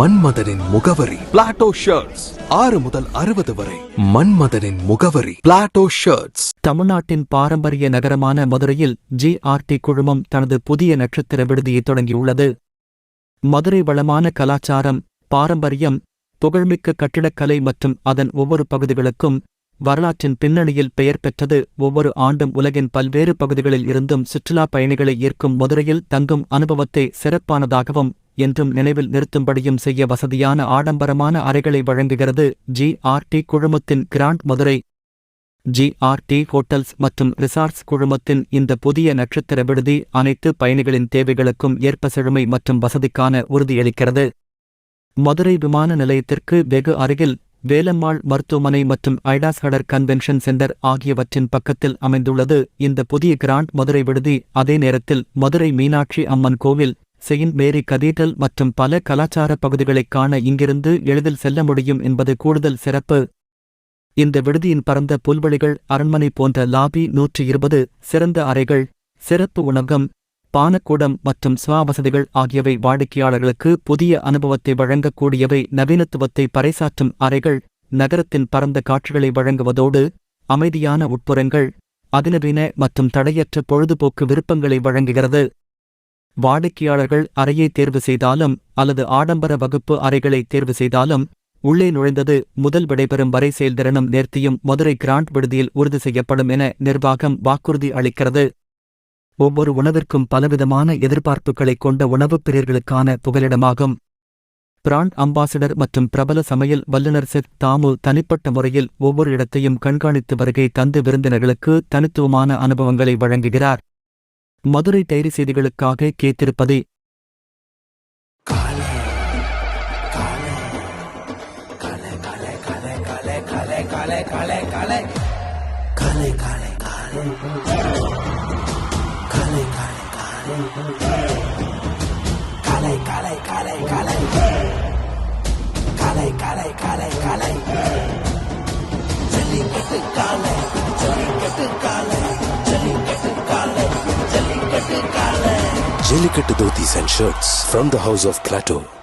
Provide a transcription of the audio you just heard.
மன்மதனின் முகவரி Plato shirts 6 முதல் 60 வரை. மன்மதனின் முகவரி பிளாட்டோ ஷர்ட்ஸ். தமிழ்நாட்டின் பாரம்பரிய நகரமான மதுரையில் GRT குழுமம் தனது புதிய நட்சத்திர விடுதியை தொடங்கியுள்ளது. மதுரை வளமான கலாச்சாரம், பாரம்பரியம், புகழ்மிக்க கட்டிடக்கலை மற்றும் அதன் ஒவ்வொரு பகுதிகளுக்கும் வரலாற்றின் பின்னணியில் பெயர் பெற்றது. ஒவ்வொரு ஆண்டும் உலகின் பல்வேறு பகுதிகளில் இருந்தும் சுற்றுலா பயணிகளை ஈர்க்கும் மதுரையில் தங்கும் அனுபவத்தை சிறப்பானதாகவும் என்றும் நினைவில் நிறுத்தும்படியும் செய்ய வசதியான ஆடம்பரமான அறைகளை வழங்குகிறது GRT குழுமத்தின் கிராண்ட் மதுரை. GRT ஹோட்டல்ஸ் மற்றும் ரிசார்ட்ஸ் குழுமத்தின் இந்த புதிய நட்சத்திர விடுதி அனைத்து பயணிகளின் தேவைகளுக்கும் ஏற்ப செழுமை மற்றும் வசதிக்கான உறுதியளிக்கிறது. மதுரை விமான நிலையத்திற்கு வெகு அருகில் வேலம்மாள் மருத்துவமனை மற்றும் ஐடாஸ்ஹடர் கன்வென்ஷன் சென்டர் ஆகியவற்றின் பக்கத்தில் அமைந்துள்ளது இந்த புதிய கிராண்ட் மதுரை விடுதி. அதே நேரத்தில் மதுரை மீனாட்சி அம்மன் கோவில், செயின்ட் மேரி கதீட்ரல் மற்றும் பல கலாச்சார பகுதிகளைக் காண இங்கிருந்து எளிதில் செல்ல முடியும் என்பது கூடுதல் சிறப்பு. இந்த விடுதியின் பரந்த புல்வெளிகள், அரண்மனை போன்ற லாபி, 120 சிறந்த அறைகள், சிறப்பு உணவகம், பானக்கூடம் மற்றும் ஸ்வா வசதிகள் ஆகியவை வாடிக்கையாளர்களுக்கு புதிய அனுபவத்தை வழங்கக்கூடியவை. நவீனத்துவத்தை பறைசாற்றும் அறைகள் நகரத்தின் பரந்த காட்சிகளை வழங்குவதோடு அமைதியான உட்புறங்கள், அதிநவீன மற்றும் தடையற்ற பொழுதுபோக்கு விருப்பங்களை வழங்குகிறது. வாடிக்கையாளர்கள் அறையை தேர்வு செய்தாலும் அல்லது ஆடம்பர வகுப்பு அறைகளை தேர்வு செய்தாலும் உள்ளே நுழைந்தது முதல் விடைபெறும் வரை செயல்திறனும் நேர்த்தியும் மதுரை கிராண்ட் விடுதியில் உறுதி செய்யப்படும் என நிர்வாகம் வாக்குறுதி அளிக்கிறது. ஒவ்வொரு உணவிற்கும் பலவிதமான எதிர்பார்ப்புகளைக் கொண்ட உணவுப் பிரியர்களுக்கான புகலிடமாகும். பிராண்ட் அம்பாசிடர் மற்றும் பிரபல சமையல் வல்லுநர் செஃப் தாமு தனிப்பட்ட முறையில் ஒவ்வொரு இடத்தையும் கண்காணித்து வருகை தந்து விருந்தினர்களுக்கு தனித்துவமான அனுபவங்களை வழங்குகிறார். மதுரை டைரி செய்திகளுக்காக கேத்திருப்பது Jellicate Dhotis and Shirts from the House of Plateau.